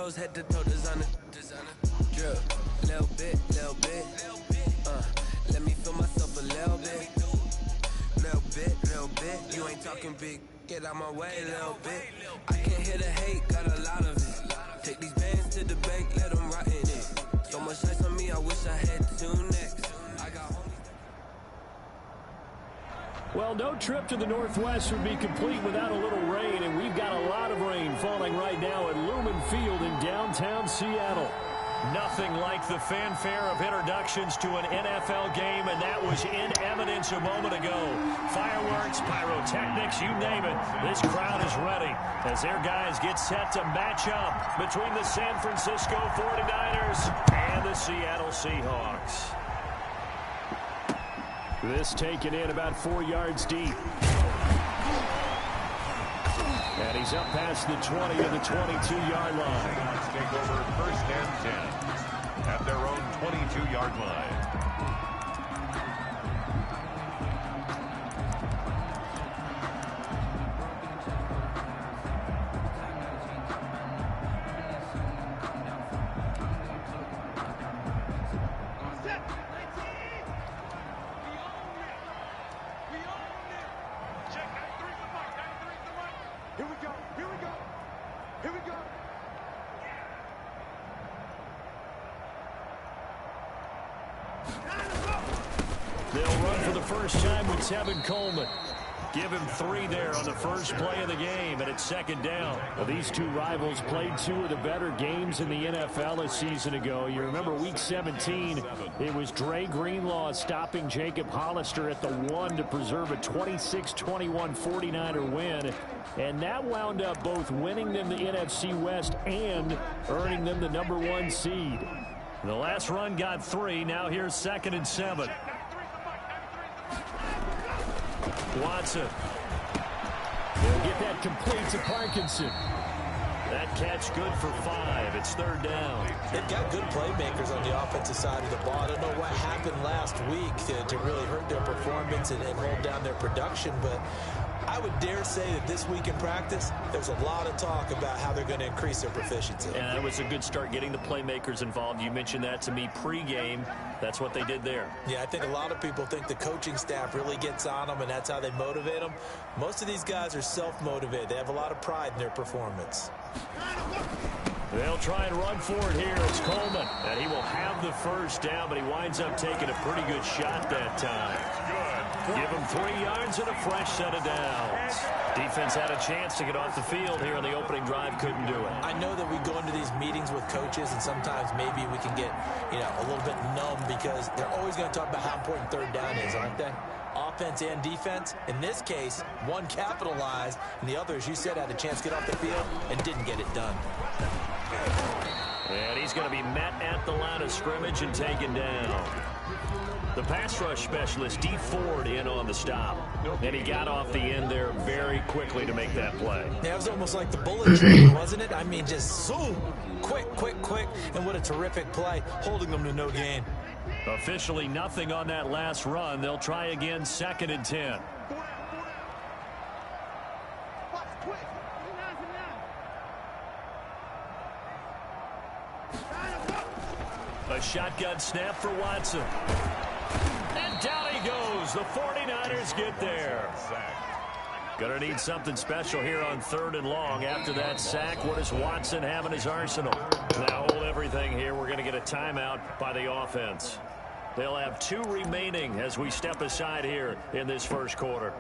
toes, head to toe, designer. Drip, little bit. Let me feel myself a little bit. Little bit. You ain't talking big. Get out my way, little bit. I can't hear the hate, got a lot of it. Take these bands to the bank, let them rot in it. So much ice on me, I wish I had two necks. I got homies. Well, no trip to the Northwest would be complete without a little rain, and we've got a lot of rain falling right now at Lumen Field in downtown Seattle. Nothing like the fanfare of introductions to an NFL game, and that was in evidence a moment ago. Fireworks, pyrotechnics, you name it. This crowd is ready as their guys get set to match up between the San Francisco 49ers and the Seattle Seahawks. This taken in about 4 yards deep. And he's up past the 20 of the 22-yard line. Let's take over first and 10 at their own 22-yard line. They'll run for the first time with Tevin Coleman. Give him 3 there on the first play of the game, and it's second down. Well, these two rivals played 2 of the better games in the NFL a season ago. You remember Week 17, it was Dre Greenlaw stopping Jacob Hollister at the 1 to preserve a 26-21 49er win. And that wound up both winning them the NFC West and earning them the #1 seed. The last run got 3. Now here's 2nd and 7. Watson. They'll get that complete to Parkinson. That catch good for 5. It's 3rd down. They've got good playmakers on the offensive side of the ball. I don't know what happened last week to really hurt their performance and hold down their production, but I would dare say that this week in practice, there's a lot of talk about how they're going to increase their proficiency. And that was a good start getting the playmakers involved. You mentioned that to me pregame. That's what they did there. Yeah, I think a lot of people think the coaching staff really gets on them, and that's how they motivate them. Most of these guys are self-motivated. They have a lot of pride in their performance. They'll try and run for it here. It's Coleman, and he will have the first down, but he winds up taking a pretty good shot that time. Give him 3 yards and a fresh set of downs. Defense had a chance to get off the field here on the opening drive, couldn't do it. I know that we go into these meetings with coaches, and sometimes maybe we can get, a little bit numb because they're always going to talk about how important 3rd down is, aren't they? Offense and defense. In this case, one capitalized, and the other, as you said, had a chance to get off the field and didn't get it done. And he's going to be met at the line of scrimmage and taken down. The pass rush specialist, D. Ford, in on the stop. And he got off the end there very quickly to make that play. Yeah, it was almost like the bullet train, wasn't it? I mean, just zoom, quick. And what a terrific play, holding them to no gain. Officially nothing on that last run. They'll try again, 2nd and 10. A shotgun snap for Watson. And down he goes. The 49ers get there. Gonna need something special here on 3rd and long. After that sack, what does Watson have in his arsenal? Now hold everything here. We're going to get a timeout by the offense. They'll have 2 remaining as we step aside here in this first quarter.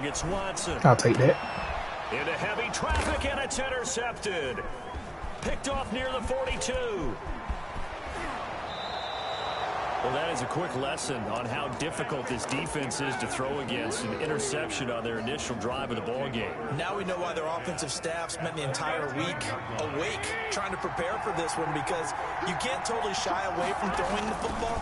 It's Watson. I'll take that. Into heavy traffic, and it's intercepted. Picked off near the 42. Well, that is a quick lesson on how difficult this defense is to throw against. An interception on their initial drive of the ball game. Now we know why their offensive staff spent the entire week awake trying to prepare for this one, because you can't totally shy away from throwing the football.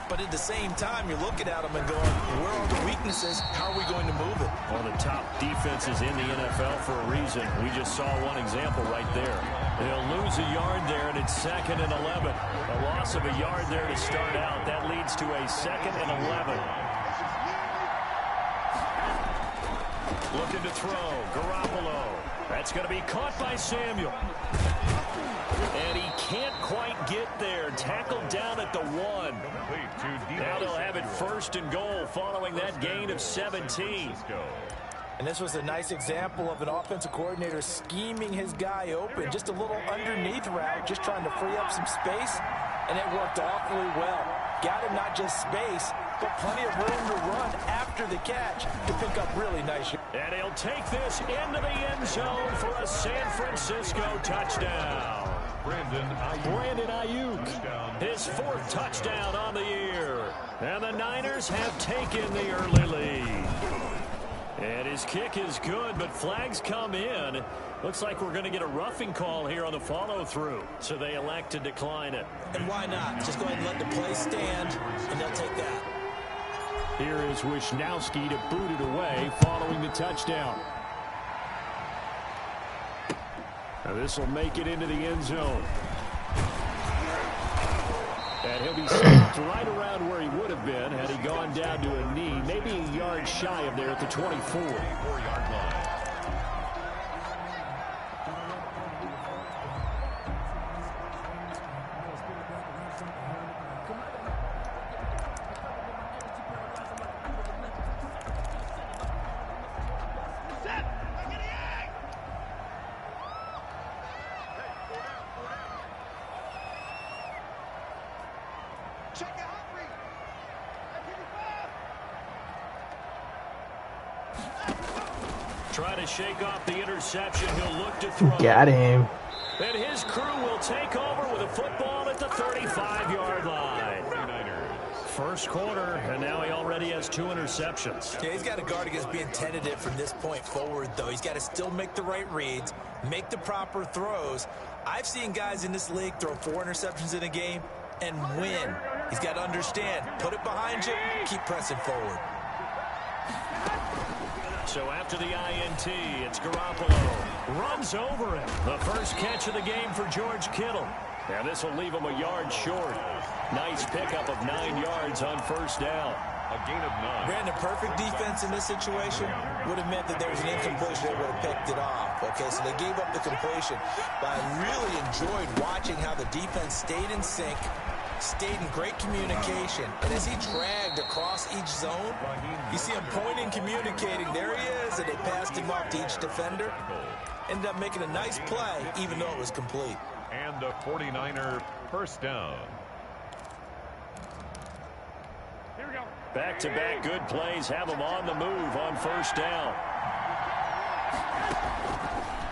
But at the same time, you're looking at them and going, where are the weaknesses? How are we going to move it? One of the top defenses in the NFL for a reason. We just saw one example right there. They'll lose a yard there, and it's 2nd and 11. A loss of a yard there to start out. That leads to a 2nd and 11. Looking to throw. Garoppolo. That's going to be caught by Samuel. And he can't quite get there. Tackled down at the 1. Now they'll have it 1st and goal following that gain of 17. And this was a nice example of an offensive coordinator scheming his guy open. Just a little underneath route, just trying to free up some space. And it worked awfully well. Got him not just space, but plenty of room to run after the catch to pick up really nice. And he'll take this into the end zone for a San Francisco touchdown. Brandon Ayuk, his 4th touchdown on the year. And the Niners have taken the early lead. And his kick is good, but flags come in. Looks like we're going to get a roughing call here on the follow-through. So they elect to decline it. And why not? Just go ahead and let the play stand, and they'll take that. Here is Wisnowski to boot it away following the touchdown. Now this will make it into the end zone. And he'll be stopped right around where he would have been had he gone down to a knee, maybe a yard shy of there at the 24-yard line. Try to shake off the interception. He'll look to throw. Got him. And his crew will take over with a football at the 35-yard line. First quarter, and now he already has 2 interceptions. Yeah, he's got to guard against being tentative from this point forward, though. He's got to still make the right reads, make the proper throws. I've seen guys in this league throw 4 interceptions in a game and win. He's got to understand, put it behind you, keep pressing forward. So after the INT, it's Garoppolo. Runs over him. The first catch of the game for George Kittle. Now this will leave him a yard short. Nice pickup of 9 yards on first down. A gain of 9. Brandon, perfect defense in this situation would have meant that there was an incompletion. They would have picked it off. Okay, so they gave up the completion. But I really enjoyed watching how the defense stayed in sync, stayed in great communication. And as he dragged across each zone, you see him pointing, communicating. There he is, and they passed him off to each defender. Ended up making a nice play, even though it was complete. And a 49er first down. Here we go. Back-to-back good plays have him on the move on first down.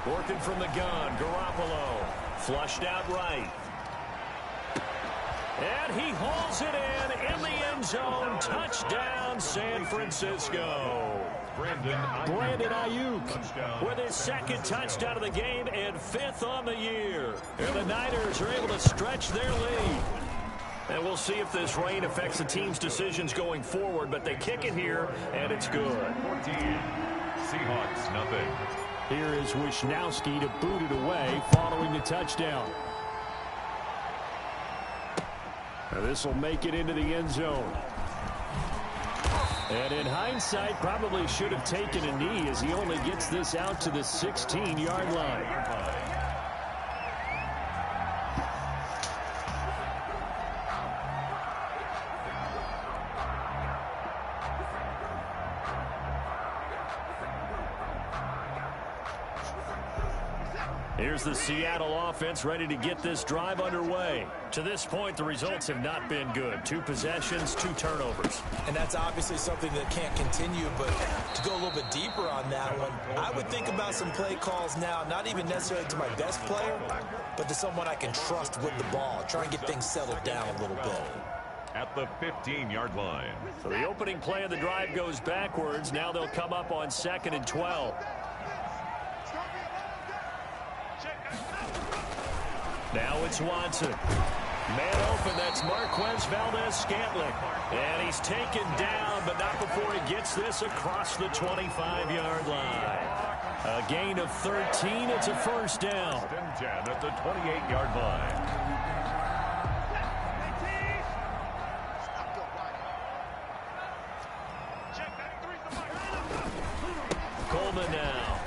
Working from the gun, Garoppolo. Flushed out right. And he hauls it in the end zone. Touchdown, San Francisco. Brandon Ayuk with his 2nd touchdown of the game and 5th on the year. And the Niners are able to stretch their lead. And we'll see if this rain affects the team's decisions going forward, but they kick it here, and it's good. 14. Seahawks, nothing. Here is Wisnowski to boot it away following the touchdown. Now this will make it into the end zone. And in hindsight, probably should have taken a knee as he only gets this out to the 16-yard line. Here's the Seattle offense ready to get this drive underway. To this point, the results have not been good. 2 possessions, 2 turnovers. And that's obviously something that can't continue, but to go a little bit deeper on that one, I would think about some play calls now, not even necessarily to my best player, but to someone I can trust with the ball. Try and get things settled down a little bit. At the 15-yard line. So the opening play of the drive goes backwards. Now they'll come up on 2nd and 12. Now it's Watson. Man open, that's Marquez Valdez-Scantling. And he's taken down, but not before he gets this across the 25-yard line. A gain of 13. It's a first down. 10 at the 28-yard line. Coleman now.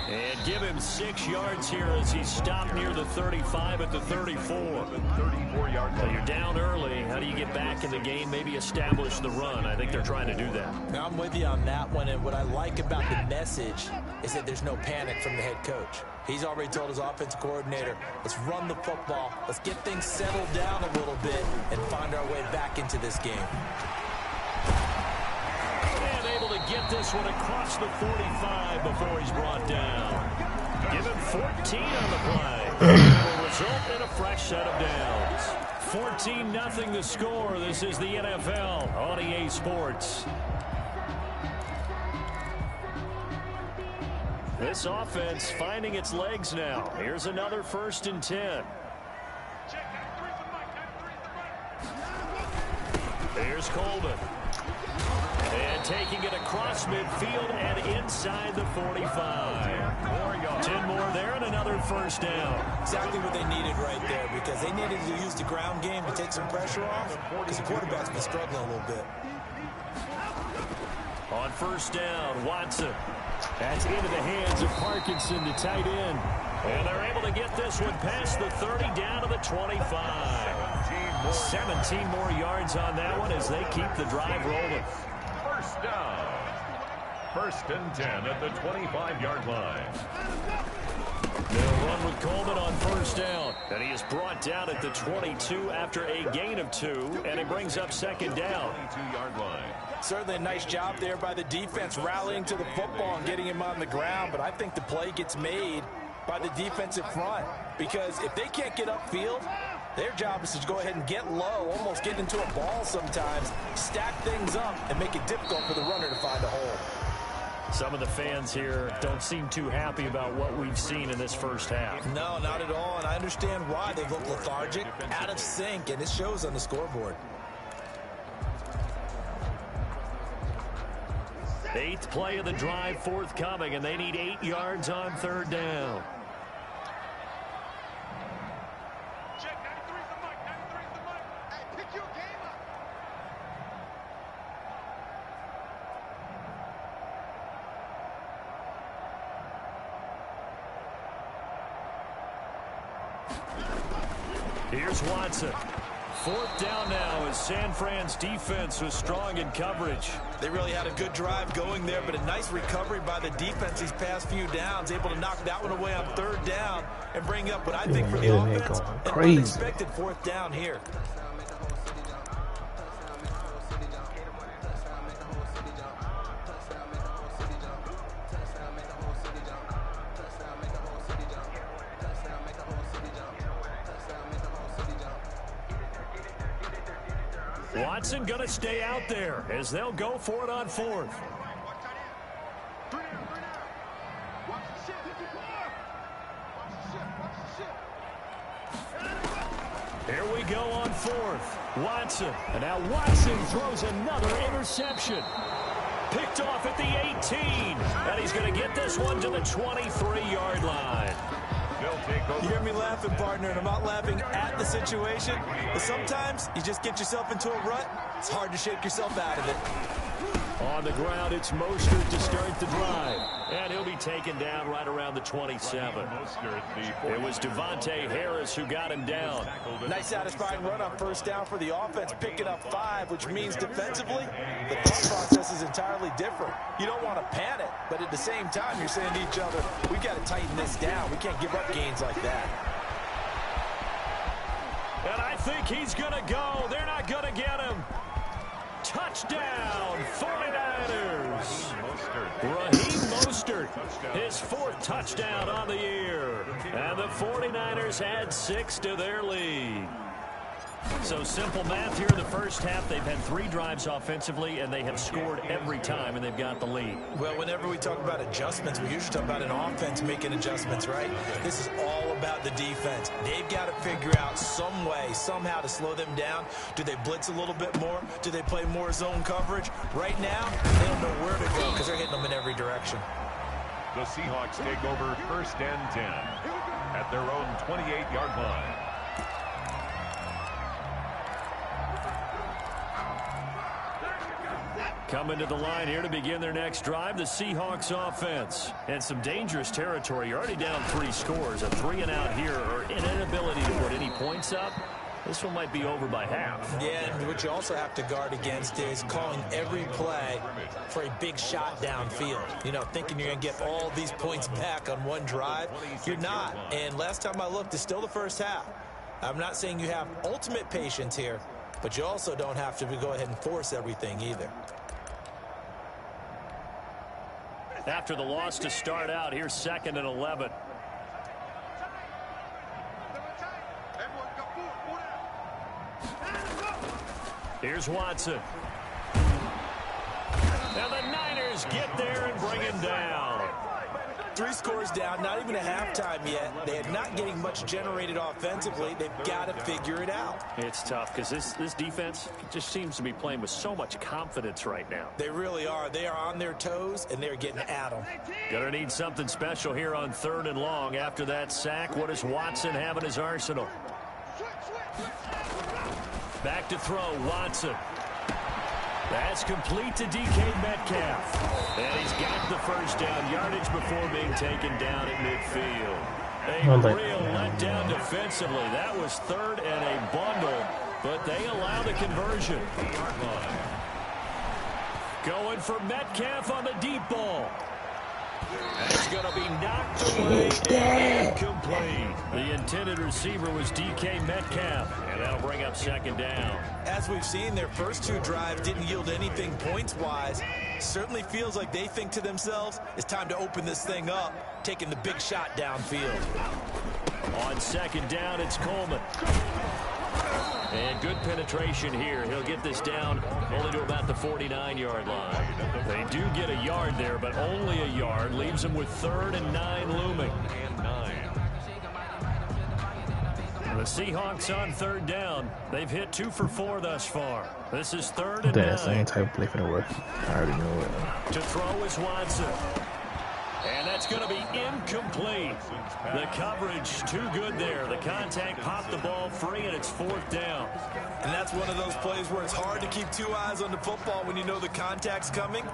And give him 6 yards here as he's stopped near the 35 at the 34. 34-yard So you're down early. How do you get back in the game? Maybe establish the run. I think they're trying to do that. Now, I'm with you on that one, and what I like about the message is that there's no panic from the head coach. He's already told his offensive coordinator, let's run the football, let's get things settled down a little bit, and find our way back into this game. And able to get this one across the 45 before he's brought down. Give him 14 on the play. Will result in a fresh set of downs. 14-0 the score. This is the NFL on EA Sports. This offense finding its legs now. Here's another 1st and 10. Here's Coleman. And taking it across midfield and inside the 45. 10 more there and another first down. Exactly what they needed right there, because they needed to use the ground game to take some pressure off, because the quarterback's been struggling a little bit. On first down, Watson. That's into the hands of Parkinson, the tight end. And they're able to get this one past the 30 down to the 25. 17 more yards on that one as they keep the drive rolling. First down. 1st and 10 at the 25-yard line. They'll run with Coleman on first down. And he is brought down at the 22 after a gain of 2. And it brings up 2nd down. 22-yard line. Certainly a nice job there by the defense rallying to the football and getting him on the ground. But I think the play gets made by the defensive front, because if they can't get upfield, their job is to go ahead and get low, almost get into a ball sometimes, stack things up, and make it difficult for the runner to find a hole. Some of the fans here don't seem too happy about what we've seen in this first half. No, not at all, and I understand why. They've looked lethargic, out of sync, and it shows on the scoreboard. 8th play of the drive forthcoming, and they need 8 yards on 3rd down. Here's Watson. 4th down now as San Fran's defense was strong in coverage. They really had a good drive going there, but a nice recovery by the defense these past few downs, able to knock that one away on 3rd down and bring up what I think for the offense, an unexpected 4th down here. Watson going to stay out there as they'll go for it on 4th. Here we go on 4th. Watson. And now Watson throws another interception. Picked off at the 18. And he's going to get this one to the 23-yard line. You hear me laughing, partner, and I'm not laughing at the situation, but sometimes you just get yourself into a rut. It's hard to shake yourself out of it. On the ground, it's Mostert to start the drive. And he'll be taken down right around the 27. It was Devontae Harris who got him down. Nice satisfying run on 1st down for the offense, picking up 5, which means defensively, the thought process is entirely different. You don't want to panic, but at the same time, you're saying to each other, we've got to tighten this down. We can't give up gains like that. And I think he's going to go. They're not going to get him. Touchdown, 49ers. Raheem Mostert, his 4th touchdown on the year. And the 49ers add 6 to their lead. So simple math here in the first half. They've had 3 drives offensively, and they have scored every time, and they've got the lead. Well, whenever we talk about adjustments, we usually talk about an offense making adjustments, right? This is all about the defense. They've got to figure out some way, somehow to slow them down. Do they blitz a little bit more? Do they play more zone coverage? Right now, they don't know where to go because they're hitting them in every direction. The Seahawks take over 1st and 10 at their own 28-yard line. Coming to the line here to begin their next drive, the Seahawks offense. And some dangerous territory. You're already down 3 scores. A 3-and-out here, or an inability to put any points up. This one might be over by half. Yeah, and what you also have to guard against is calling every play for a big shot downfield. You know, thinking you're going to get all these points back on one drive. You're not. And last time I looked, it's still the first half. I'm not saying you have ultimate patience here, but you also don't have to go ahead and force everything either. After the loss to start out, here's 2nd and 11. Here's Watson. Now the Niners get there and bring him down. 3 scores down, not even a halftime yet. They are not getting much generated offensively. They've got to figure it out. It's tough because this defense just seems to be playing with so much confidence right now. They really are. They are on their toes, and they're getting at them. Gonna need something special here on 3rd and long. After that sack, what does Watson have in his arsenal? Back to throw, Watson. That's complete to DK Metcalf. And he's got the first down yardage before being taken down at midfield. A real letdown defensively. That was 3rd and a bundle, but they allow the conversion. Going for Metcalf on the deep ball. That's going to be knocked away and incomplete. The intended receiver was DK Metcalf, and that'll bring up 2nd down. As we've seen, their first 2 drives didn't yield anything points-wise. Certainly feels like they think to themselves, it's time to open this thing up, taking the big shot downfield. On 2nd down, it's Coleman. And good penetration here. He'll get this down only to about the 49-yard line. They do get a yard there, but only a yard. Leaves them with 3rd and 9 looming. The Seahawks on 3rd down. They've hit 2 for 4 thus far. This is 3rd and 9. That's the same type of play for the work. I already know it. To throw is Watson. And that's going to be incomplete. The coverage too good there. The contact popped the ball free, and it's 4th down. And that's one of those plays where it's hard to keep 2 eyes on the football when you know the contact's coming,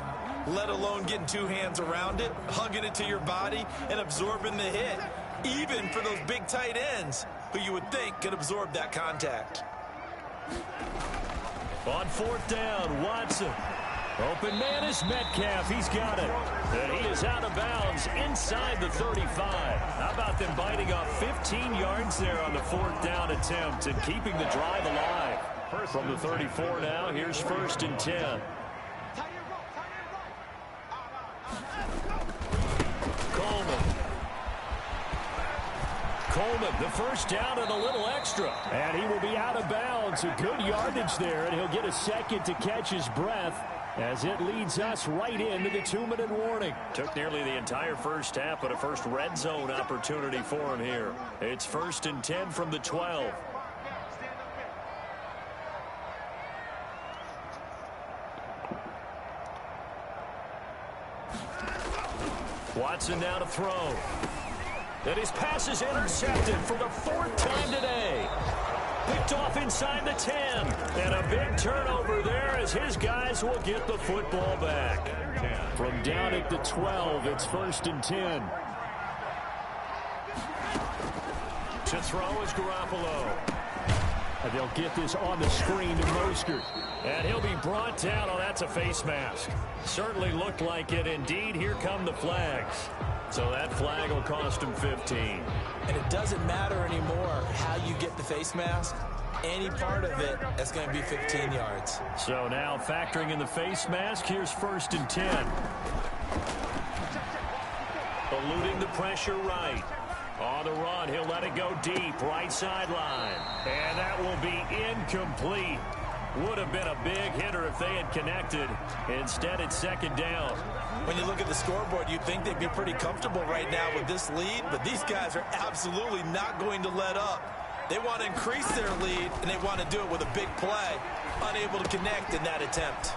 let alone getting 2 hands around it, hugging it to your body, and absorbing the hit, even for those big tight ends who you would think could absorb that contact. On 4th down, Watson. Open man is Metcalf. He's got it. And he is out of bounds inside the 35. How about them biting off 15 yards there on the 4th down attempt and keeping the drive alive? From the 34 now, here's 1st and 10. Coleman, the first down and a little extra. And he will be out of bounds. A good yardage there, and he'll get a second to catch his breath as it leads us right into the 2-minute warning. Took nearly the entire first half, but a first red zone opportunity for him here. It's 1st and 10 from the 12. Watson now to throw. And his pass is intercepted for the 4th time today. Picked off inside the 10. And a big turnover there as his guys will get the football back. From down at the 12, it's 1st and 10. To throw is Garoppolo. And they'll get this on the screen to Mostert. And he'll be brought down. Oh, that's a face mask. Certainly looked like it. Indeed, here come the flags. So that flag will cost him 15. And it doesn't matter anymore how you get the face mask. Any part of it, that's going to be 15 yards. So now factoring in the face mask, here's 1st and 10. Eluding the pressure right. On the run, he'll let it go deep, right sideline. And that will be incomplete. Would have been a big hitter if they had connected. Instead, it's second down. When you look at the scoreboard, you'd think they'd be pretty comfortable right now with this lead, but these guys are absolutely not going to let up. They want to increase their lead, and they want to do it with a big play. Unable to connect in that attempt.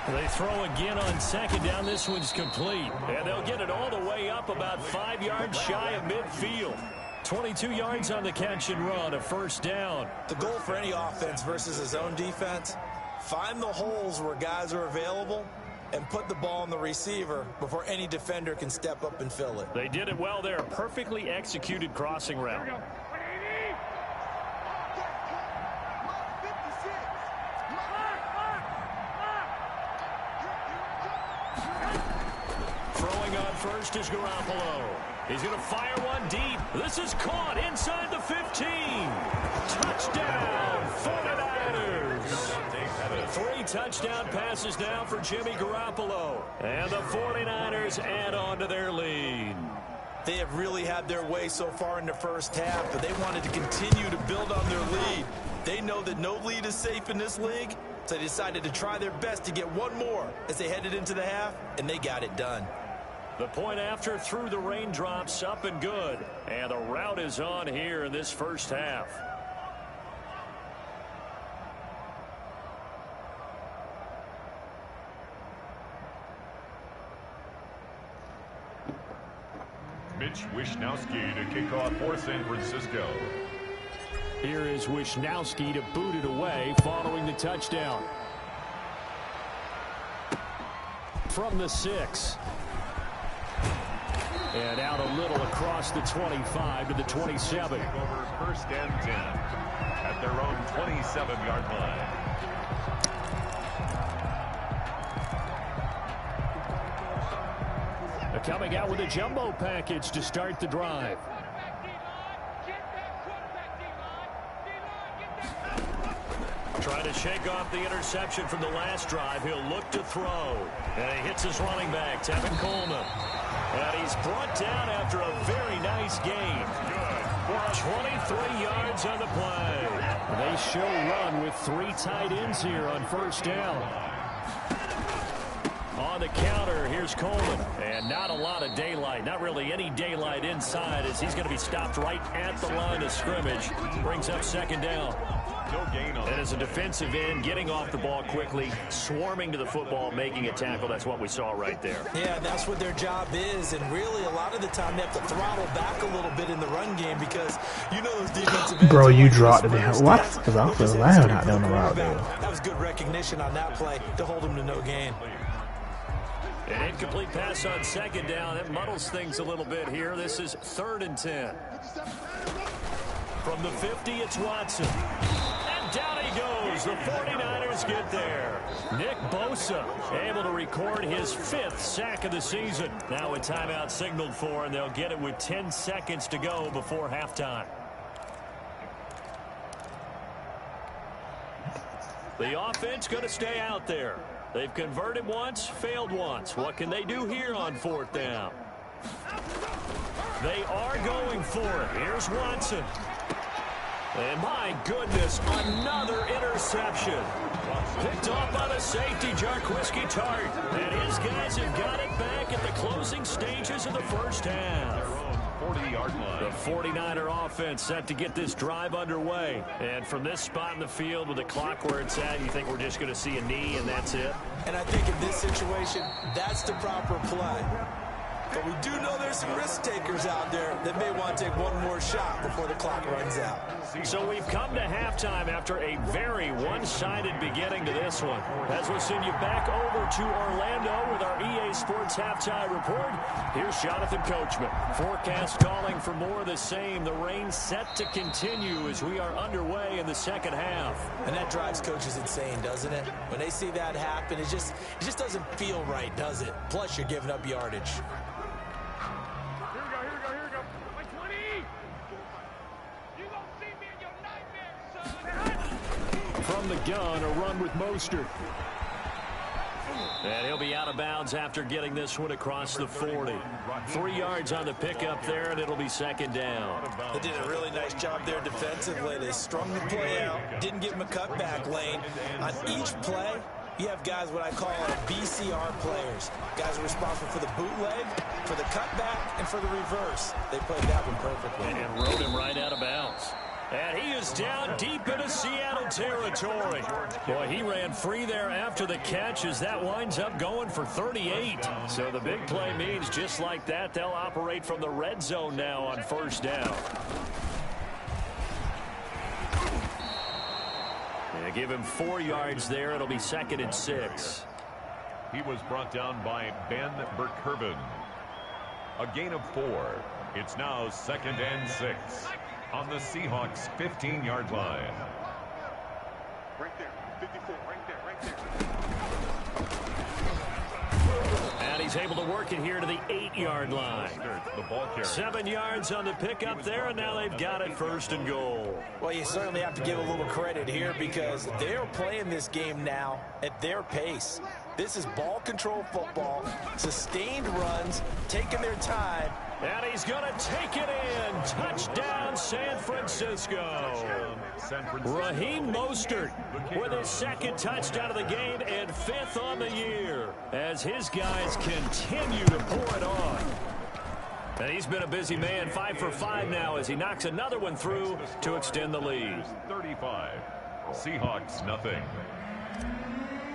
They throw again on second down. This one's complete. And they'll get it all the way up about 5 yards shy of midfield. 22 yards on the catch and run, a first down. The goal for any offense versus his own defense, find the holes where guys are available and put the ball on the receiver before any defender can step up and fill it. They did it well there. Perfectly executed crossing route. Throwing on first is Garoppolo. He's going to fire one deep. This is caught inside the 15. Touchdown, 49ers. 3 touchdown passes now for Jimmy Garoppolo. And the 49ers add on to their lead. They have really had their way so far in the first half, but they wanted to continue to build on their lead. They know that no lead is safe in this league, so they decided to try their best to get one more as they headed into the half, and they got it done. The point after through the raindrops, up and good. And the route is on here in this first half. Mitch Wishnowsky to kick off for San Francisco. Here is Wishnowsky to boot it away following the touchdown. From the 6. And out a little across the 25 to the 27. Over first and 10 at their own 27-yard line. They're coming out with a jumbo package to start the drive. Trying to shake off the interception from the last drive. He'll look to throw. And he hits his running back, Tevin Coleman. And he's brought down after a very nice game. 23 yards on the play. They show run with 3 tight ends here on first down. On the counter, here's Coleman. And not a lot of daylight. Not really any daylight inside as he's going to be stopped right at the line of scrimmage. Brings up second down. No gain on. And as a defensive end, getting off the ball quickly, swarming to the football, making a tackle. That's what we saw right there. Yeah, that's what their job is. And really, a lot of the time, they have to throttle back a little bit in the run game because you know those defensive ends. Bro, you dropped it down. What? Because I feel loud out down the route there. That was good recognition on that play to hold him to no gain. An incomplete pass on second down. That muddles things a little bit here. This is 3rd and 10. From the 50, it's Watson. And down he goes. The 49ers get there. Nick Bosa able to record his 5th sack of the season. Now a timeout signaled for, and they'll get it with 10 seconds to go before halftime. The offense going to stay out there. They've converted once, failed once. What can they do here on 4th down? They are going for it. Here's Watson. And my goodness, another interception. Picked off by the safety, Jarquiski Tart. And his guys have got it back at the closing stages of the first half. 40-yard line. The 49er offense set to get this drive underway. And from this spot in the field with the clock where it's at, you think we're just going to see a knee and that's it? And I think in this situation, that's the proper play. But we do know there's some risk takers out there that may want to take one more shot before the clock runs out. So we've come to halftime after a very one-sided beginning to this one. As we'll send you back over to Orlando with our EA Sports Halftime Report, here's Jonathan Coachman. Forecast calling for more of the same. The rain set to continue as we are underway in the second half. And that drives coaches insane, doesn't it? When they see that happen, it just doesn't feel right, does it? Plus, you're giving up yardage. From the gun, a run with Mostert. And he'll be out of bounds after getting this one across the 40. 3 yards on the pickup there, and it'll be second down. They did a really nice job there defensively. They strung the play out, didn't give him a cutback lane. On each play, you have guys what I call BCR players. Guys are responsible for the bootleg, for the cutback, and for the reverse. They played that one perfectly. And rode him right out of bounds. And he is down deep into Seattle territory. Boy, he ran free there after the catch as that winds up going for 38. So the big play means just like that, they'll operate from the red zone now on first down. They give him 4 yards there. It'll be second and 6. He was brought down by Ben Burkervin. A gain of 4. It's now second and 6. On the Seahawks 15-yard line. Right there, 54, right there. And he's able to work it here to the 8-yard line. The ball carrier. 7 yards on the pickup there, and now they've got it first and goal. Well, you certainly have to give a little credit here because they're playing this game now at their pace. This is ball control football, sustained runs, taking their time. And he's going to take it in. Touchdown, San Francisco. Raheem Mostert with his second touchdown of the game and 5th on the year as his guys continue to pour it on. And he's been a busy man, 5 for 5 now as he knocks another one through to extend the lead. 35. Seahawks, nothing.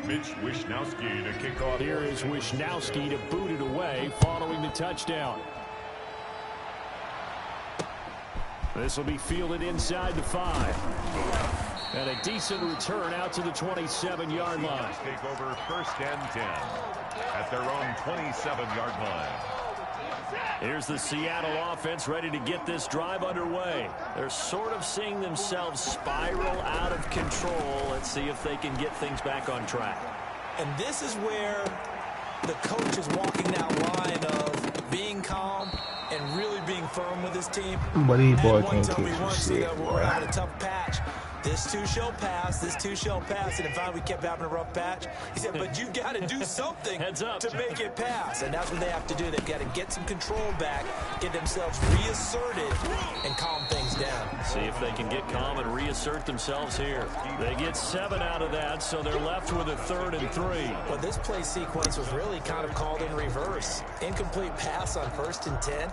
Mitch Wishnowsky to kick off. Here is Wishnowsky to boot it away following the touchdown. This will be fielded inside the 5. And a decent return out to the 27-yard line. Take over first and 10 at their own 27-yard line. Here's the Seattle offense ready to get this drive underway. They're sort of seeing themselves spiral out of control. Let's see if they can get things back on track. And this is where the coach is walking that line of being calm and really being firm with his team. But these boys One can't told me catch once shit, that we're boy. having a tough patch. This too shall pass. This too shall pass. And in fact, we kept having a rough patch. He said, but you got to do something Heads up. to make it pass. And that's what they have to do. They've got to get some control back, get themselves reasserted, and calm things down. See if they can get calm and reassert themselves here. They get 7 out of that, so they're left with a 3rd and 3. Well, this play sequence was really kind of called in reverse. Incomplete pass on 1st and 10.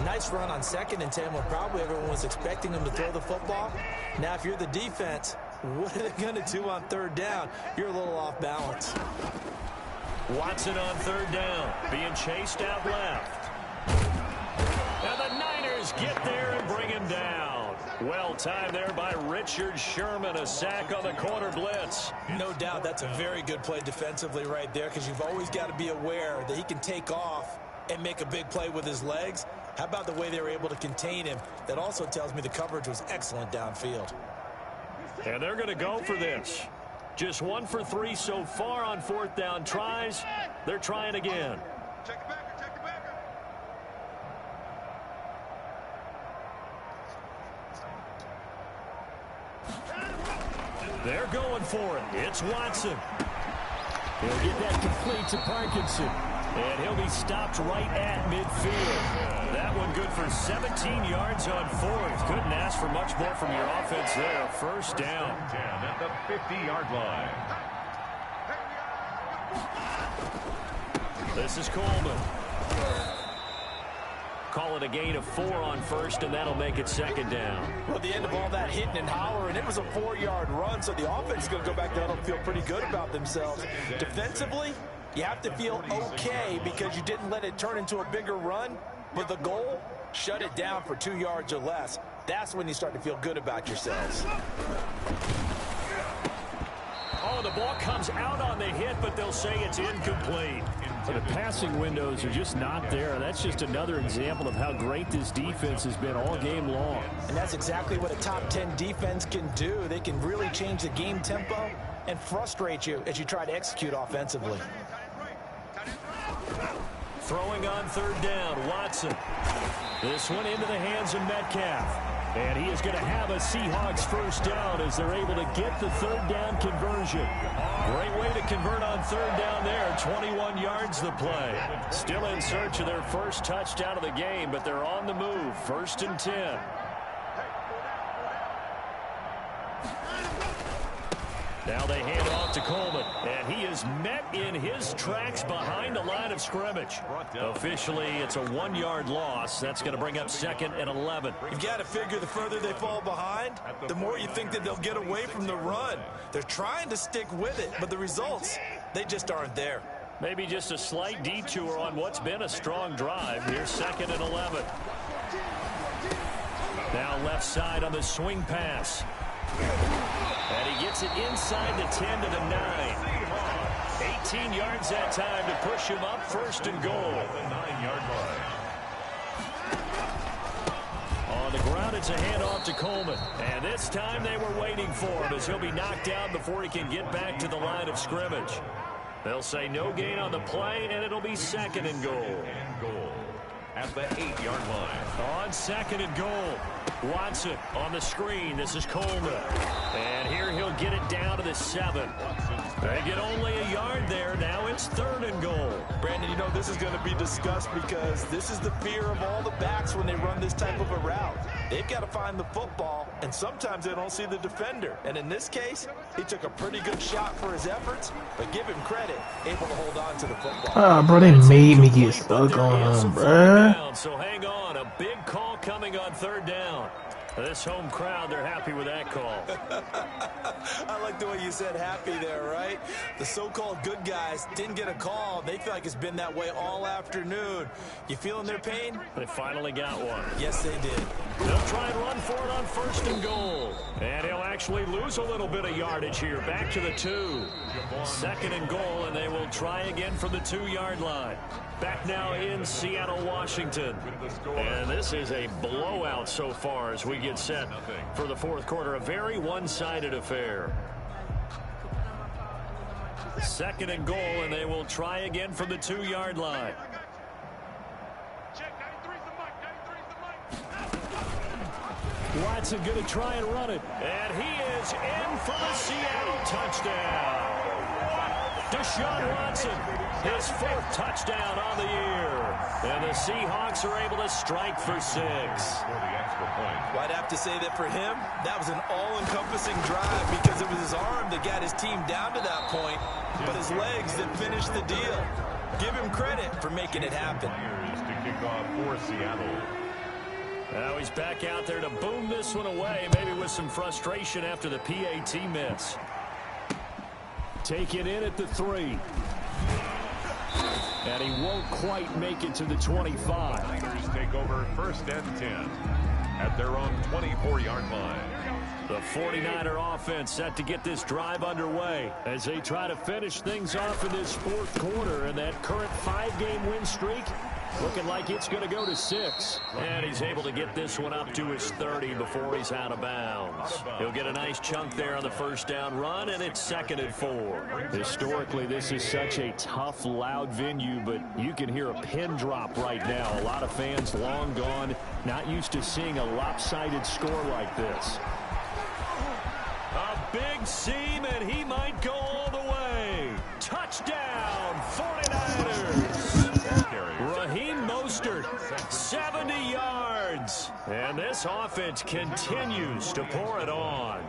Nice run on 2nd and 10 when probably everyone was expecting them to throw the football. Now, if you're the defense, what are they going to do on 3rd down? You're a little off balance. Watson on 3rd down, being chased out left. And the Niners get there and bring him down. Well timed there by Richard Sherman, a sack on the corner blitz. No doubt that's a very good play defensively right there because you've always got to be aware that he can take off and make a big play with his legs. How about the way they were able to contain him? That also tells me the coverage was excellent downfield. And they're going to go for this. Just 1 for 3 so far on 4th down tries. They're trying again. Check it back, check it back. They're going for it. It's Watson. He'll get that complete to Parkinson. And he'll be stopped right at midfield. That one good for 17 yards on 4th. Couldn't ask for much more from your offense there. First down. 10 at the 50-yard line. This is Coleman. Call it a gain of 4 on 1st, and that'll make it 2nd down. Well, the end of all that hitting and hollering, it was a 4-yard run, so the offense is going to go back down and feel pretty good about themselves. Defensively, you have to feel okay because you didn't let it turn into a bigger run, but the goal, shut it down for 2 yards or less. That's when you start to feel good about yourselves. Oh, the ball comes out on the hit, but they'll say it's incomplete. The passing windows are just not there. That's just another example of how great this defense has been all game long. And that's exactly what a top 10 defense can do. They can really change the game tempo and frustrate you as you try to execute offensively. Throwing on 3rd down, Watson. This one into the hands of Metcalf. And he is going to have a Seahawks first down as they're able to get the 3rd down conversion. Great way to convert on third down there. 21 yards the play. Still in search of their first touchdown of the game, but they're on the move. 1st and 10. Now they hand off to Coleman, and he is met in his tracks behind the line of scrimmage. Officially, it's a 1-yard loss. That's going to bring up 2nd and 11. You've got to figure the further they fall behind, the more you think that they'll get away from the run. They're trying to stick with it, but the results, they just aren't there. Maybe just a slight detour on what's been a strong drive. Here's 2nd and 11. Now left side on the swing pass. And he gets it inside the 10 to the 9. 18 yards that time to push him up 1st and goal. The 9-yard line. On the ground, it's a handoff to Coleman. And this time they were waiting for him as he'll be knocked down before he can get back to the line of scrimmage. They'll say no gain on the play, and it'll be 2nd and goal. At the 8-yard line. On 2nd and goal. Watson on the screen. This is Coleman. And here he'll get it down to the 7. They get only a yard there. Now it's 3rd and goal. Brandon, you know this is going to be discussed because this is the fear of all the backs when they run this type of a route. They've got to find the football, and sometimes they don't see the defender. And in this case, he took a pretty good shot for his efforts, but give him credit, able to hold on to the football. Ah, bro, they made me get stuck on him, bro. So hang on. A big call coming on 3rd down. This home crowd, they're happy with that call. I like the way you said happy there, right? The so-called good guys didn't get a call. They feel like it's been that way all afternoon. You feeling their pain? They finally got one. Yes, they did. They'll try and run for it on 1st and goal. And he'll actually lose a little bit of yardage here. Back to the 2. 2nd and goal, and they will try again from the 2-yard line. Back now in Seattle, Washington. And this is a blowout so far as we get set for the 4th quarter. A very one-sided affair. 2nd and goal, and they will try again from the 2-yard line. Watson going to try and run it. And he is in for the Seattle touchdown. Deshaun Watson, his 4th touchdown on the year. And the Seahawks are able to strike for 6. For the extra point. Well, I'd have to say that for him, that was an all-encompassing drive because it was his arm that got his team down to that point, but his legs that finished the deal. Give him credit for making it happen. Here's to kick off for Seattle. Now he's back out there to boom this one away, maybe with some frustration after the PAT miss. Take it in at the 3. And he won't quite make it to the 25. Niners take over 1st and 10 at their own 24-yard line. The 49er offense set to get this drive underway as they try to finish things off in this 4th quarter. And that current 5-game win streak looking like it's going to go to 6. And he's able to get this one up to his 30 before he's out of bounds. He'll get a nice chunk there on the 1st down run, and it's 2nd and 4. Historically, this is such a tough, loud venue, but you can hear a pin drop right now. A lot of fans long gone, not used to seeing a lopsided score like this. A big seam, and he might go all the way. Touchdown, 49ers. Raheem Mostert, 70 yards. And this offense continues to pour it on.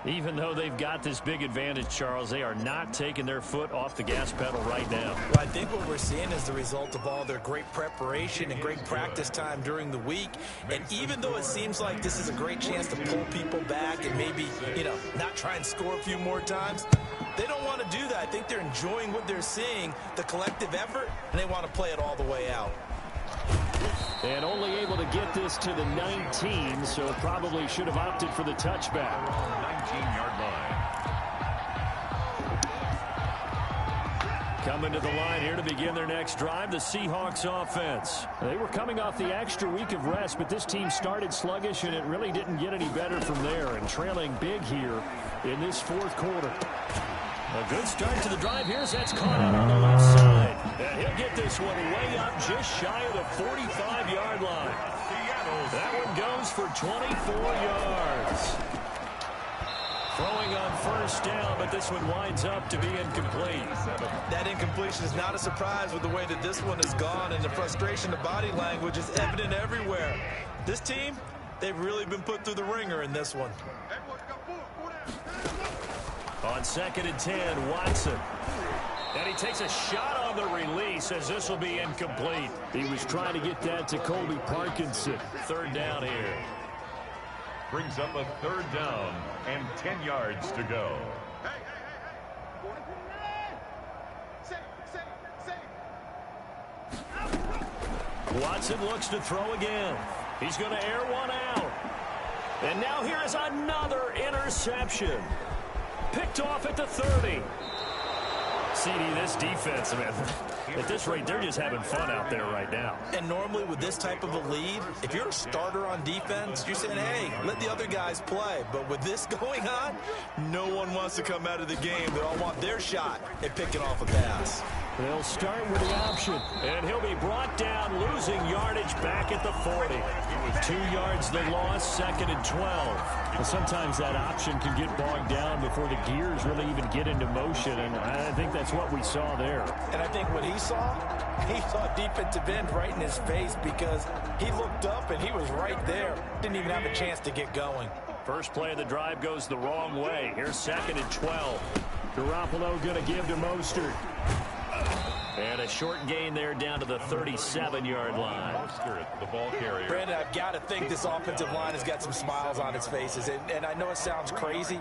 Even though they've got this big advantage, Charles, they are not taking their foot off the gas pedal right now. Well, I think what we're seeing is the result of all their great preparation and great practice time during the week. And even though it seems like this is a great chance to pull people back and maybe, not try and score a few more times, they don't want to do that. I think they're enjoying what they're seeing, the collective effort, and they want to play it all the way out. And only able to get this to the 19, so probably should have opted for the touchback. 19-yard line. Coming to the line here to begin their next drive, the Seahawks offense. They were coming off the extra week of rest, but this team started sluggish, and it really didn't get any better from there, and trailing big here in this 4th quarter. A good start to the drive. Here's that's caught out on the left side. And he'll get this one way up just shy of the 45-yard line. That one goes for 24 yards. Throwing on first down, but this one winds up to be incomplete. That incompletion is not a surprise with the way that this one has gone, and the frustration, the body language is evident everywhere. This team, they've really been put through the ringer in this one. On 2nd and 10, Watson. And he takes a shot on the release as this will be incomplete. He was trying to get that to Colby Parkinson. 3rd down here. Brings up a 3rd down and 10 yards to go. Watson looks to throw again. He's going to air one out. And now here is another interception. Picked off at the 30. CD, this defense, man, at this rate, they're just having fun out there right now. And normally with this type of a lead, if you're a starter on defense, you're saying, hey, let the other guys play. But with this going on, no one wants to come out of the game. They all want their shot at picking off a pass. They'll start with the option, and he'll be brought down, losing yardage back at the 40. 2 yards the loss, 2nd and 12. And sometimes that option can get bogged down before the gears really even get into motion, and I think that's what we saw there. And I think what he saw defensive end right in his face, because he looked up and he was right there. Didn't even have a chance to get going. First play of the drive goes the wrong way. Here's 2nd and 12. Garoppolo going to give to Mostert. And a short gain there down to the 37-yard line. The ball carrier. Brandon, I've got to think this offensive line has got some smiles on its faces. And I know it sounds crazy,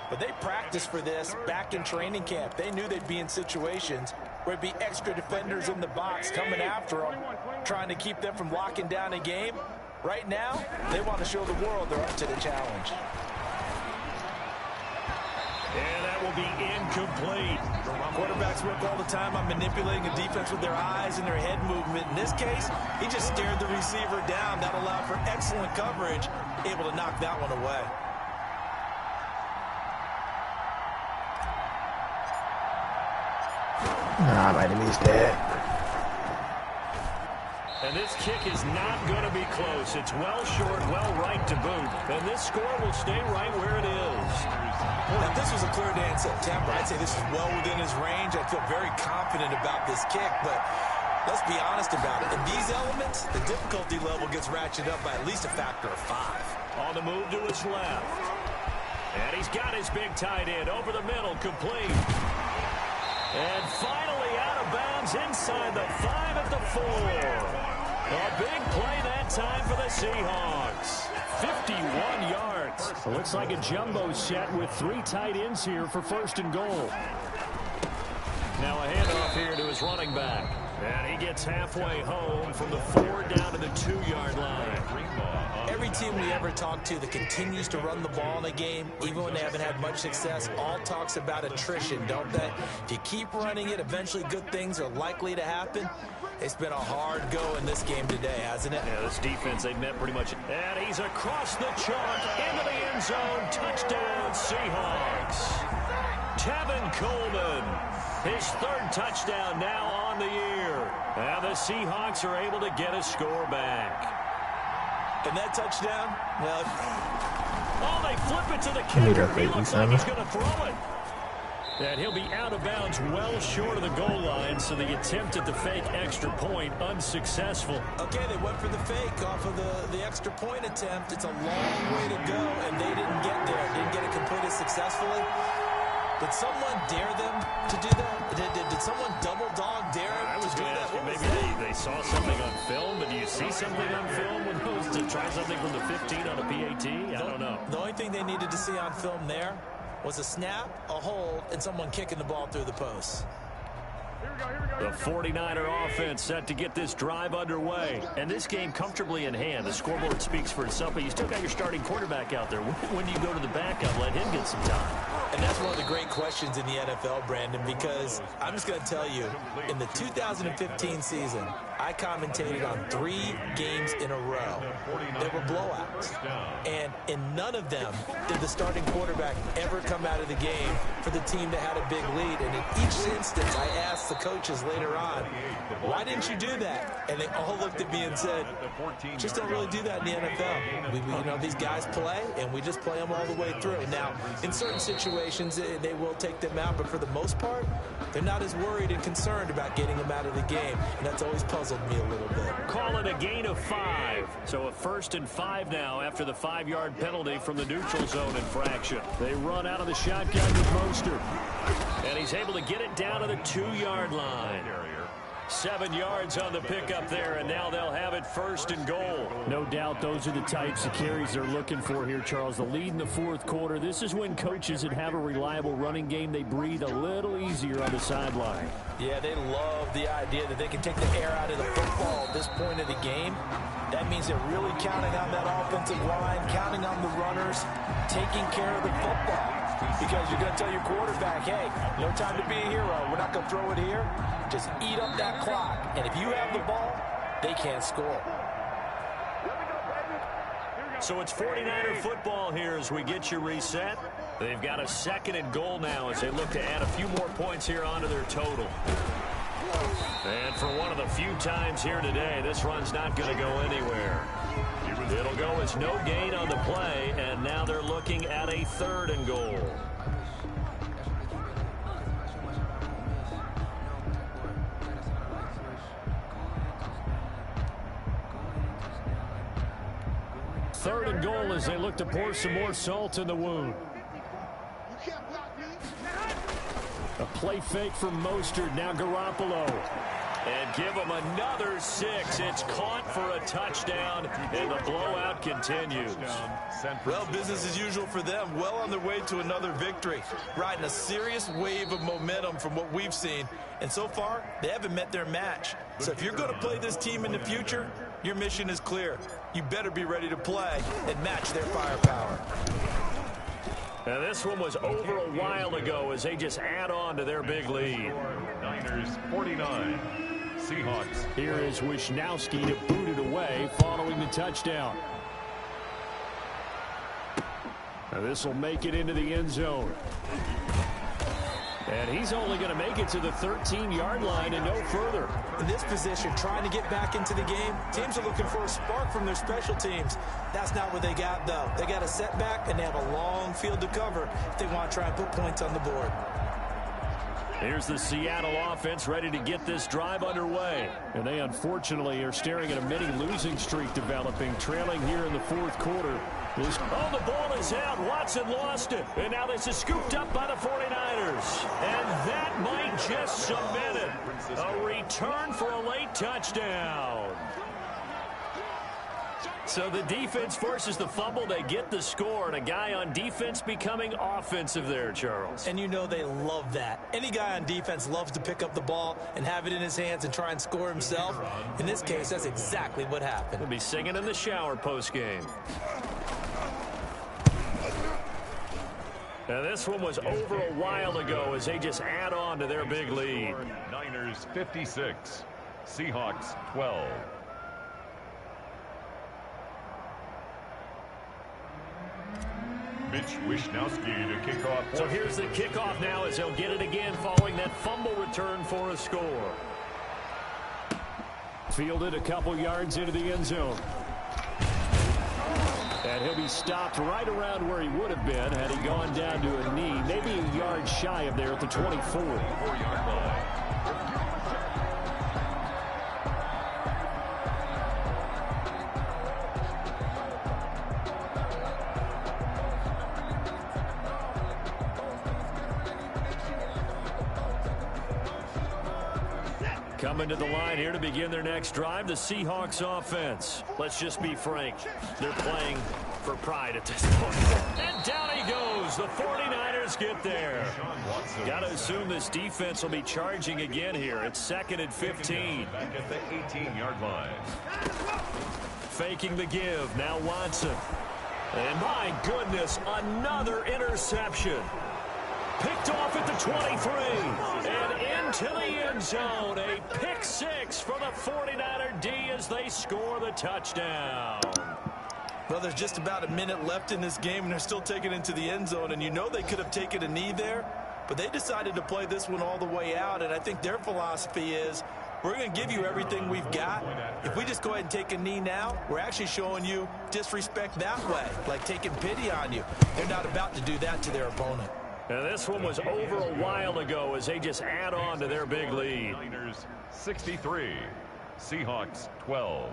but they practiced for this back in training camp. They knew they'd be in situations where it'd be extra defenders in the box coming after them, trying to keep them from locking down a game. Right now, they want to show the world they're up to the challenge. And that will be incomplete. Quarterbacks work all the time on manipulating a defense with their eyes and their head movement. In this case, he just stared the receiver down. That allowed for excellent coverage, able to knock that one away. Nah, my enemy's dead. And this kick is not going to be close. It's well short, well right to boot. And this score will stay right where it is. Now, if this was a clear day in September, I'd say this is well within his range. I feel very confident about this kick, but let's be honest about it. In these elements, the difficulty level gets ratcheted up by at least a factor of 5. On the move to his left. And he's got his big tight end over the middle, complete. And finally out of bounds inside the 5 at the 4. A big play that time for the Seahawks. 51 yards. It looks like a jumbo set with 3 tight ends here for 1st and goal. Now a handoff here to his running back. And he gets halfway home from the 4 down to the 2-yard line. Every team we ever talk to that continues to run the ball in a game, even when they haven't had much success, all talks about attrition, don't they? If you keep running it, eventually good things are likely to happen. It's been a hard go in this game today, hasn't it? Yeah, this defense, they met pretty much. And he's across the chalk into the end zone. Touchdown, Seahawks. Tevin Coleman, his 3rd touchdown now on the year. And the Seahawks are able to get a score back. And that touchdown, well... Oh, they flip it to the kicker. He looks like he's going to throw it. And he'll be out of bounds well short of the goal line, so the attempt at the fake extra point unsuccessful. Okay, they went for the fake off of the extra point attempt. It's a long way to go, and they didn't get there. Didn't get it completed successfully. Did someone dare them to do that? Did someone double dog dare them to do that? Maybe they saw something on film, but do you see something on film with those to try something from the 15 on a PAT? I don't know. The only thing they needed to see on film there was a snap, a hold, and someone kicking the ball through the post. The 49er offense set to get this drive underway. And this game comfortably in hand. The scoreboard speaks for itself, but you still got your starting quarterback out there. When do you go to the backup, let him get some time? And that's one of the great questions in the NFL, Brandon, because I'm just going to tell you, in the 2015 season, I commentated on 3 games in a row. They were blowouts. And in none of them did the starting quarterback ever come out of the game for the team that had a big lead. And in each instance, I asked the coaches later on, why didn't you do that? And they all looked at me and said, just don't really do that in the NFL. These guys play, and we just play them all the way through. Now, in certain situations, they will take them out, but for the most part, they're not as worried and concerned about getting them out of the game, and that's always puzzled me a little bit. Call it a gain of 5. So a 1st and 5 now after the 5-yard penalty from the neutral zone infraction. They run out of the shotgun with Mostert. And he's able to get it down to the 2-yard line. 7 yards on the pickup there, and now they'll have it 1st and goal. No doubt those are the types of carries they're looking for here, Charles. The lead in the 4th quarter. This is when coaches that have a reliable running game, they breathe a little easier on the sideline. Yeah, they love the idea that they can take the air out of the football at this point of the game. That means they're really counting on that offensive line, counting on the runners, taking care of the football. Because you're going to tell your quarterback, hey, no time to be a hero. We're not going to throw it here. Just eat up that clock. And if you have the ball, they can't score. So it's 49er football here as we get you reset. They've got a 2nd and goal now as they look to add a few more points here onto their total. And for one of the few times here today, this run's not going to go anywhere. It'll go as no gain on the play, and now they're looking at a 3rd and goal. Third and goal as they look to pour some more salt in the wound. A play fake from Mostert, now Garoppolo. And give them another 6. It's caught for a touchdown, and the blowout continues. Well, business as usual for them. Well on their way to another victory. Riding a serious wave of momentum from what we've seen. And so far, they haven't met their match. So if you're going to play this team in the future, your mission is clear. You better be ready to play and match their firepower. And this one was over a while ago as they just add on to their big lead. Niners 49. Seahawks. Here is Wisnowski to boot it away following the touchdown. And this will make it into the end zone. And he's only going to make it to the 13-yard line and no further. In this position, trying to get back into the game, teams are looking for a spark from their special teams. That's not what they got, though. They got a setback, and they have a long field to cover if they want to try and put points on the board. Here's the Seattle offense ready to get this drive underway. And they unfortunately are staring at a mini losing streak developing, trailing here in the 4th quarter. Oh, the ball is out. Watson lost it. And now this is scooped up by the 49ers. And that might just cement it. A return for a late touchdown. So the defense forces the fumble. They get the score, and a guy on defense becoming offensive there, Charles. And you know they love that. Any guy on defense loves to pick up the ball and have it in his hands and try and score himself. In this case, that's exactly what happened. He'll be singing in the shower postgame. Now this one was over a while ago as they just add on to their big lead. Niners 56. Seahawks 12. Mitch Wisnowski to kick off. So here's the kickoff now as he'll get it again following that fumble return for a score. Fielded a couple yards into the end zone. And he'll be stopped right around where he would have been had he gone down to a knee, maybe a yard shy of there at the 24. 4-yard line. Coming to the line here to begin their next drive, the Seahawks offense. Let's just be frank. They're playing for pride at this point. And down he goes. The 49ers get there. Got to assume this defense will be charging again here. It's 2nd and 15. Back at the 18-yard line. Faking the give. Now Watson. And my goodness, another interception. Picked off at the 23 and into the end zone. A pick 6 for the 49er D as they score the touchdown. Well, there's just about a minute left in this game, and they're still taking it into the end zone. And you know they could have taken a knee there, but they decided to play this one all the way out, and I think their philosophy is, we're going to give you everything we've got. If we just go ahead and take a knee now, we're actually showing you disrespect that way, like taking pity on you. They're not about to do that to their opponent. And this one was over a while ago as they just add on to their big lead. 63, Seahawks 12.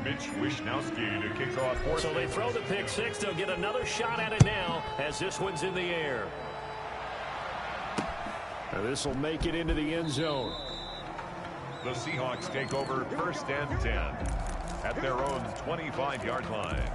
Mitch Wishnowski to kick off. So they throw the pick six. They'll get another shot at it now as this one's in the air. This will make it into the end zone. The Seahawks take over 1st and 10 at their own 25-yard line.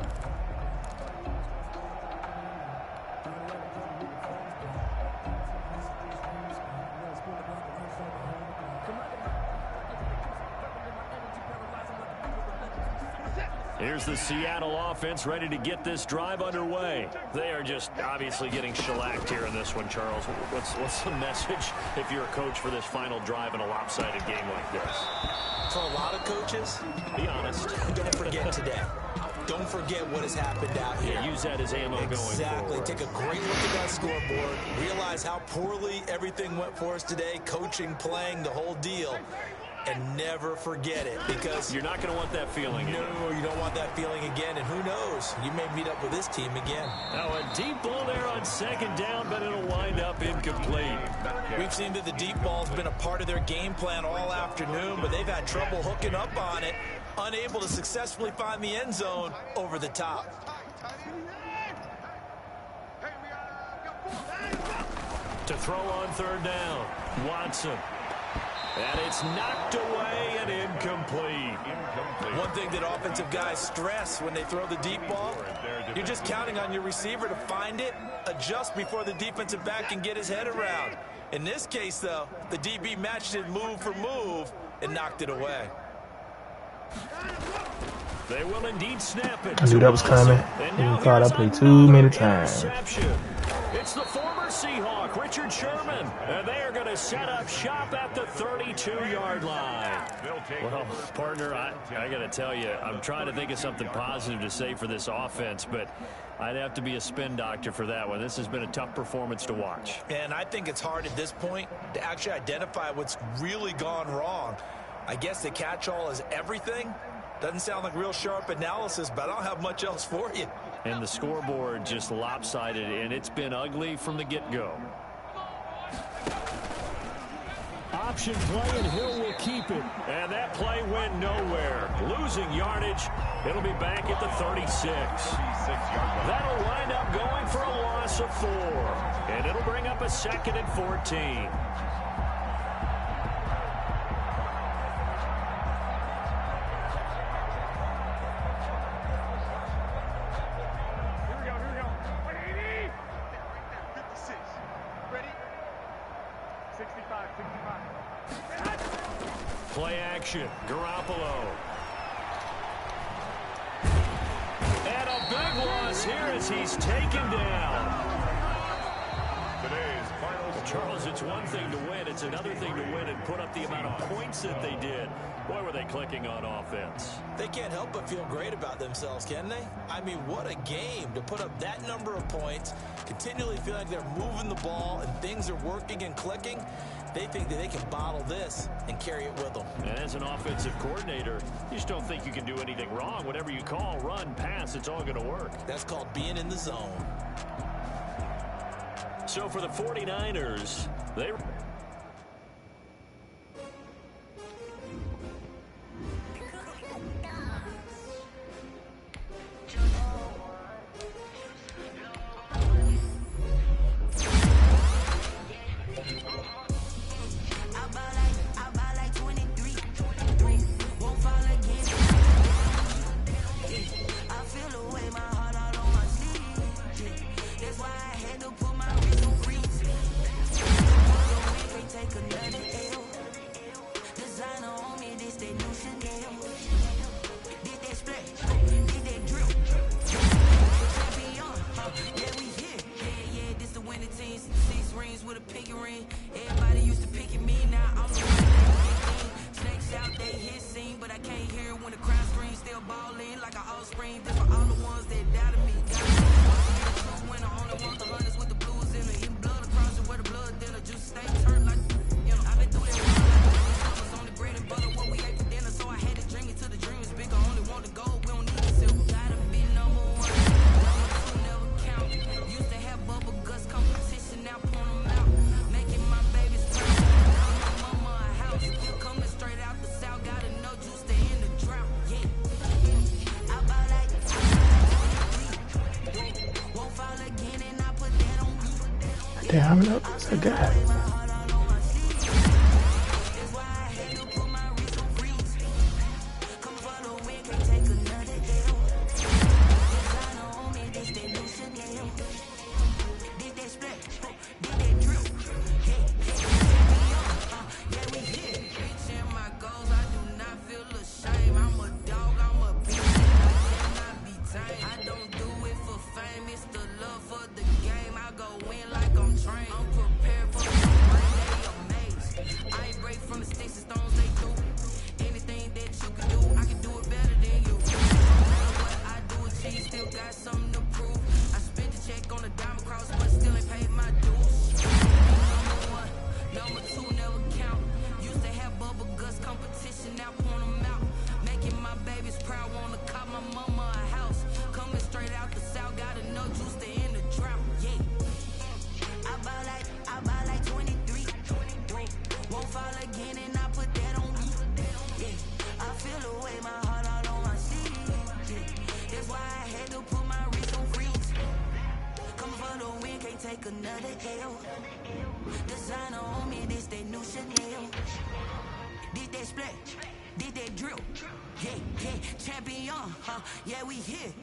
Here's the Seattle offense ready to get this drive underway. They are just obviously getting shellacked here in this one, Charles. What's the message if you're a coach for this final drive in a lopsided game like this? For a lot of coaches, be honest. Don't forget today. Don't forget what has happened out here. Yeah, use that as ammo going forward. Exactly. Take a great look at that scoreboard. Realize how poorly everything went for us today. Coaching, playing, the whole deal. And never forget it, because you're not going to want that feeling. No, you don't want that feeling again. And who knows? You may meet up with this team again. Now a deep ball there on 2nd down, but it'll wind up incomplete. We've seen that the deep ball's been a part of their game plan all afternoon, but they've had trouble hooking up on it, unable to successfully find the end zone over the top. To throw on 3rd down, Watson. And it's knocked away and incomplete. One thing that offensive guys stress when they throw the deep ball, you're just counting on your receiver to find it, adjust before the defensive back can get his head around. In this case, though, the DB matched it move for move and knocked it away. They will indeed snap it. I knew that was coming. You thought I played too many times. It's the former Seahawk, Richard Sherman, and they are going to set up shop at the 32-yard line. Well, partner, I got to tell you, I'm trying to think of something positive to say for this offense, but I'd have to be a spin doctor for that one. This has been a tough performance to watch. And I think it's hard at this point to actually identify what's really gone wrong. I guess the catch-all is everything. Doesn't sound like real sharp analysis, but I don't have much else for you. And the scoreboard just lopsided, and it's been ugly from the get-go. Option play, and Hill will keep it. And that play went nowhere. Losing yardage. It'll be back at the 36. That'll wind up going for a loss of 4. And it'll bring up a 2nd and 14. Play action, Garoppolo. And a big loss here as he's taken down. Today's final score. Charles, it's one thing to win. It's another thing to win and put up the amount of points that they did. Boy, were they clicking on offense. They can't help but feel great about themselves, can they? I mean, what a game to put up that number of points, continually feel like they're moving the ball and things are working and clicking. They think that they can bottle this and carry it with them. And as an offensive coordinator, you just don't think you can do anything wrong. Whatever you call, run, pass, it's all going to work. That's called being in the zone. So for the 49ers, they... Damn, look, so good. Another L. Designer on me, this that new Chanel. Did that splash, did that drill. Yeah, yeah, champion, huh? Yeah, we here.